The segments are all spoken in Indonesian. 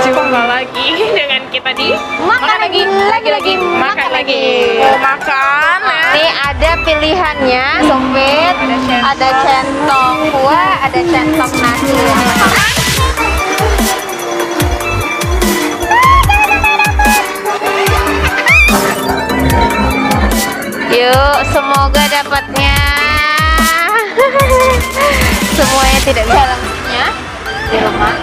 Jumpa lagi dengan kita di Makan lagi makan lagi. Mau makan ya? Ini ada pilihannya, sumpit, ada centong kuah, ada centong nasi. Yuk, semoga dapatnya. Semuanya tidak bisa langsungnya di rumah.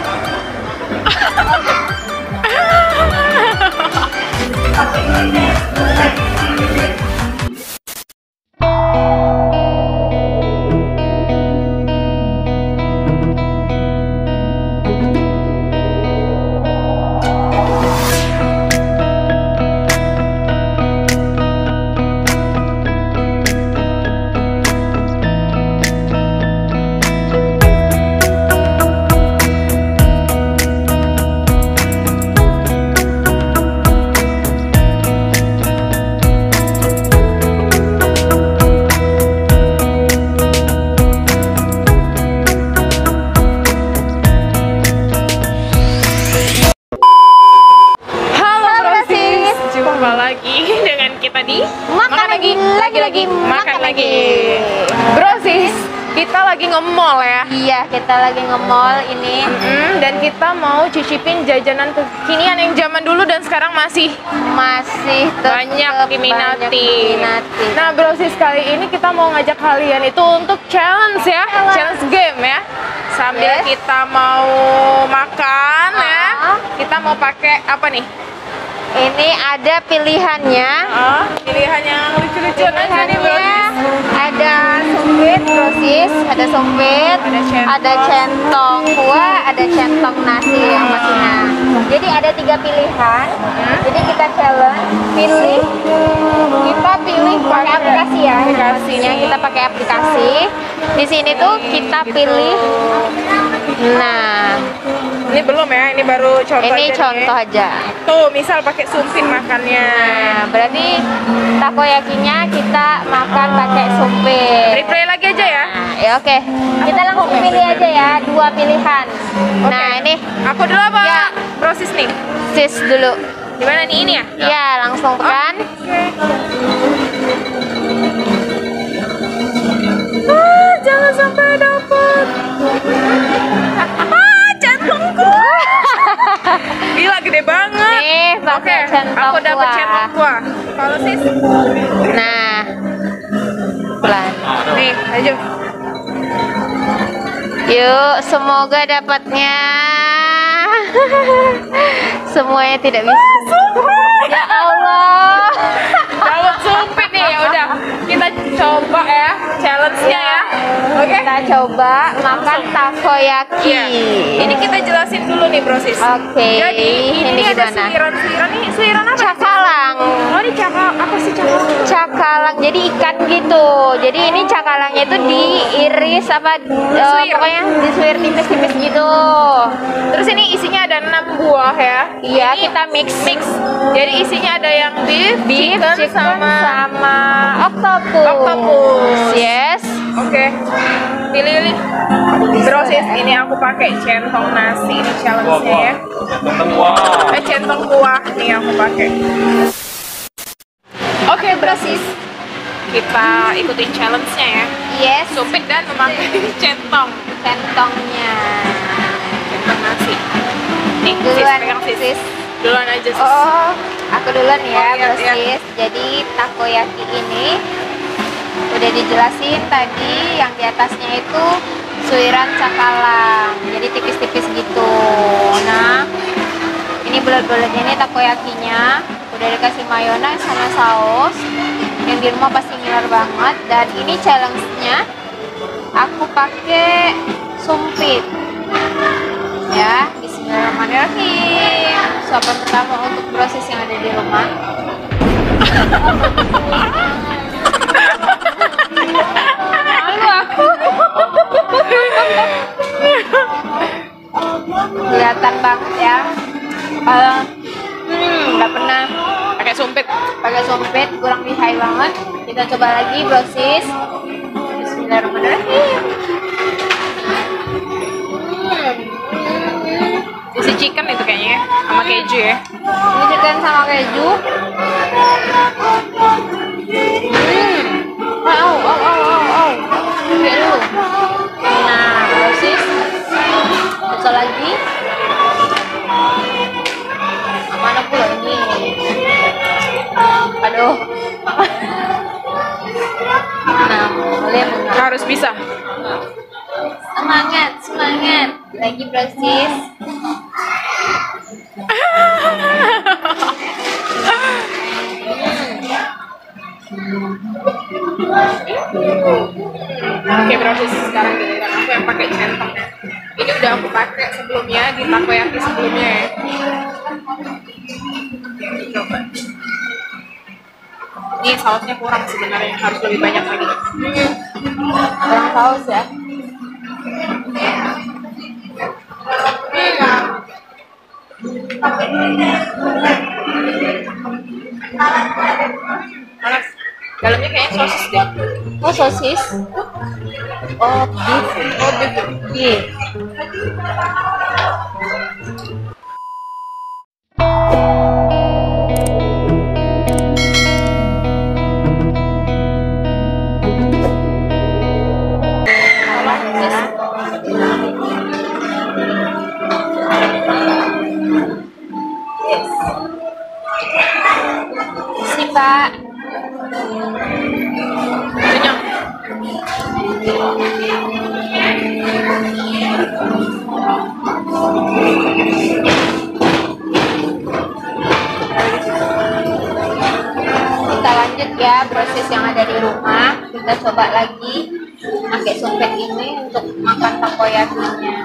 Lagi dengan kita di makan lagi. Bro sis, kita lagi nge-mall ya. Iya, kita lagi nge-mall ini. Dan kita mau cicipin jajanan kekinian yang zaman dulu dan sekarang masih banyak diminati. Nah bro sis, kali ini kita mau ngajak kalian itu untuk challenge ya, challenge game ya. Sambil kita mau makan ya, kita mau pakai apa nih? Ini ada pilihannya. Pilihan yang lucu-lucuan aja nih bro. Ada sumpit, brosis, ada sumpit, ada centong kuah, ada centong nasi yang masihnya. Jadi ada 3 pilihan. Jadi kita challenge, kita pilih pakai aplikasi ya. Aplikasinya kita pakai aplikasi. Di sini tuh kita pilih. Nah, ini belum ya, ini baru contoh. Ini aja contoh nih. aja. Tuh, misal pakai sumpit makannya. Nah, berarti takoyakinya kita makan pakai sumpit. Replay lagi aja ya. Nah, ya oke. Kita langsung pilih aja ya, 2 pilihan. Nah, ini aku dulu apa? Ya. Proses nih. sis dulu. Gimana nih, ini ya? Iya, langsung tekan. Jangan sampai dapat. Jantungku. Gila, gede banget. Nih, pakai centong aku dapat kuah. centong kuah. Kalau sis? Nah, pelan. Nih, ayo. Yuk, semoga dapatnya. Semuanya tidak bisa. Ya Allah. Dapat sumpit nih, ya udah. Kita coba ya challenge-nya ya. Oke. Kita coba makan takoyaki. Iya. Ini kita jelasin dulu nih, Bro Sis. Oke. Jadi ini ada gimana? suiran-suiran nih. Suiran apa? Cakalang. Oh, ini apa sih cakalang? Cakalang, jadi ikan gitu. Jadi ini cakalangnya itu diiris apa? Pokoknya disuir tipis-tipis gitu. Terus ini isinya ada 6 buah ya. Iya, ini kita mix. Jadi isinya ada yang beef, chicken sama octopus. Octopus. Yes. Oke. Pilih. Bro Sis, ini aku pakai centong nasi, ini challenge-nya ya. Centong kuah nih aku pakai. Oke, Bro Sis, kita ikutin challenge-nya ya. Yes. Sumpit dan memakai centongnya. Centong nasi. Nih, Duluan, pegang sis. Duluan aja sis. Oh, aku duluan ya, iya, Bro Sis. Jadi takoyaki ini udah dijelasin tadi, yang di atasnya itu suiran cakalang, jadi tipis-tipis gitu. Nah, ini bulat-bulatnya ini takoyakinya udah dikasih mayones sama saus yang di rumah pasti ngiler banget. Dan ini challenge-nya aku pakai sumpit ya. Bismillahirrahmanirrahim. Suapan pertama untuk proses yang ada di rumah. Malu aku. Kelihatan banget ya. Nggak pernah Pakai sumpit. kurang lihai banget. Kita coba lagi, Bro Sis. Bismillahirrahmanirrahim. Isi chicken itu kayaknya ya. keju ya. Ini chicken sama keju. Wow. Oke dulu. Nah, sosis. Besok lagi. Mana pula ini? Aduh. Nah, boleh menang. Harus bisa. Semangat. Lagi proses. Oke, proses sekarang giliran aku yang pakai centong. Ini udah aku pakai sebelumnya di takoyaki sebelumnya ya. Coba. Ini sausnya kurang sebenarnya, harus lebih banyak lagi. Kurang saus ya. Panas. Dalamnya kayak sosis deh. Oh, sosis. Oh, beef. Beef. Sini, Pak. Kenyang. Kita lanjut ya proses yang ada di rumah. Kita coba lagi pakai sumpit ini untuk makan takoyakinya.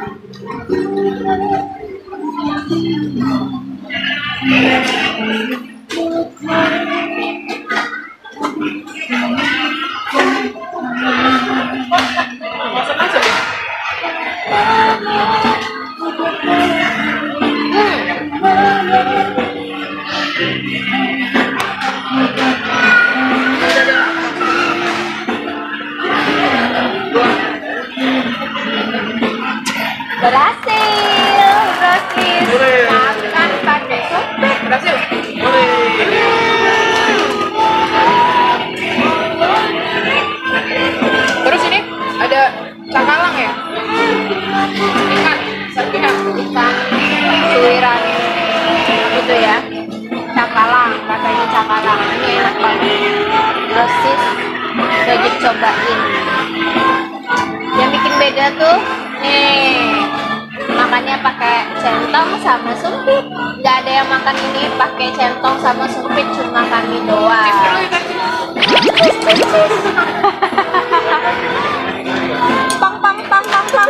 Masuk deh. Berhasil, makan pakai sumpit. Berhasil. Terus ini ada cakalang ya? Ikan, serpihan. Ikan suiran gitu ya, cakalang, katanya cakalang. Ini enak banget. Sosis wajib cobain. Yang bikin beda tuh nih, makannya pakai centong sama sumpit. Nggak ada yang makan ini pakai centong sama sumpit, cuma kami doang.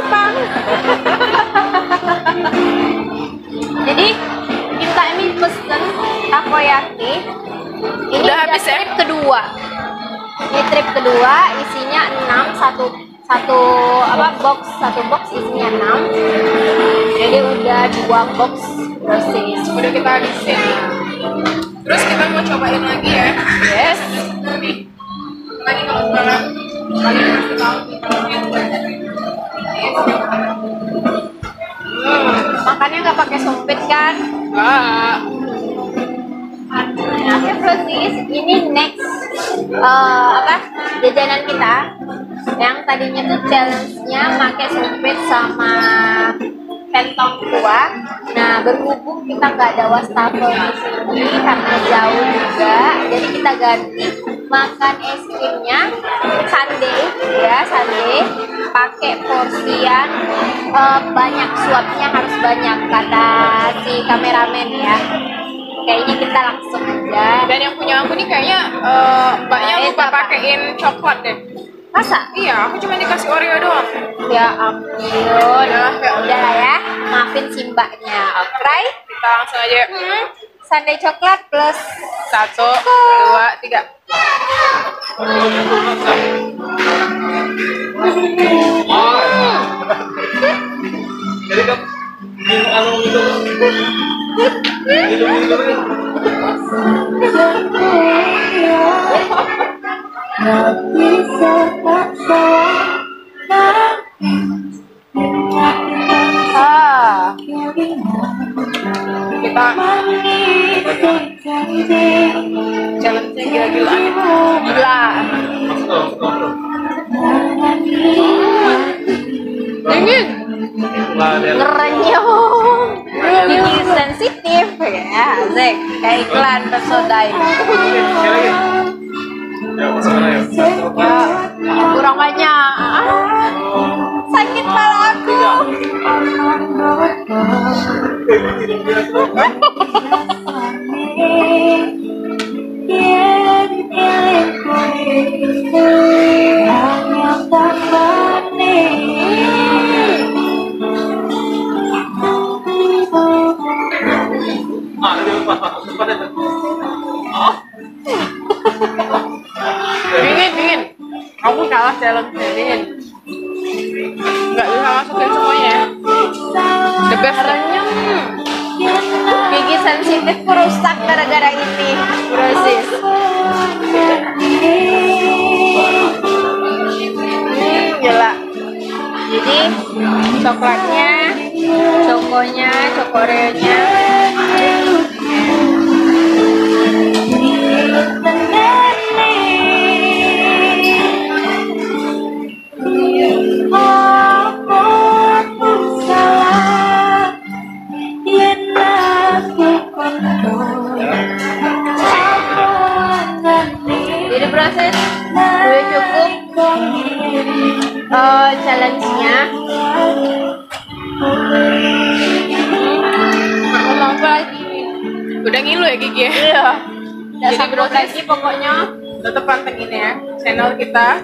Pang. Jadi kita ini pesen takoyaki. Ini Udah habis ya? trip kedua. Ini trip kedua, isinya 6, satu box isinya 6. Jadi udah 2 box proses. Udah kita habisin. Terus kita mau cobain lagi ya. Yes. Tadi kalau sekarang kalian kasih tahu Makannya nggak pakai sumpit kan? Enggak. Oke, proses ini next jajanan kita yang tadinya tuh challenge-nya pakai sumpit sama pentong tua. Nah, berhubung kita nggak ada wastafel di sini karena jauh juga, jadi kita ganti makan es krimnya sundae pakai porsian banyak, suapnya harus banyak kata si kameramen ya. Kayaknya kita langsung aja. Dan yang punya aku nih kayaknya mbaknya lupa pakein coklat deh. Masa? Iya, aku cuma dikasih Oreo doang. Ya ampun. Udah lah ya, maafin si mbaknya. Oke, Kita langsung aja. sundae coklat plus 1, 2, 3. Jadi kan anu itu Kita gila. Challenge-nya gila-gilaan. Gila. Dingin. Ngerenyong. Gigi sensitif ya, Zek. Kayak iklan Persodai. Kurang banyak. Sakit kepala aku. Dingin. Aku kalah challenge-nya, dingin. Nggak bisa masukin semuanya. The best. Renyem. Gigi sensitif rusak gara-gara ini, Brosis. Gila. Jadi coklatnya, choconya, chocoreonya. Jadi proses udah cukup challenge-nya. Aku mau apa lagi? Udah ngilu ya Gigi ya? Iya. Jadi Jadi proses lagi pokoknya. tetap pantengin ya channel kita.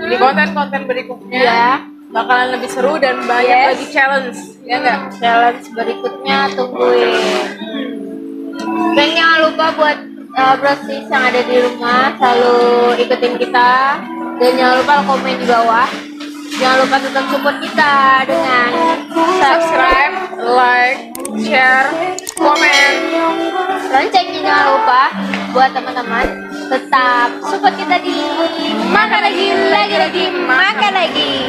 Di konten-konten berikutnya Ya. bakalan lebih seru dan banyak Yes. lagi challenge. Ya nggak? Challenge berikutnya tungguin. Dan jangan lupa buat Brosis yang ada di rumah selalu ikutin kita, dan jangan lupa komen di bawah. Jangan lupa tetap support kita dengan Subscribe, like, share, komen. loncengnya, jangan lupa. Buat teman-teman tetap support kita di makan lagi, makan lagi.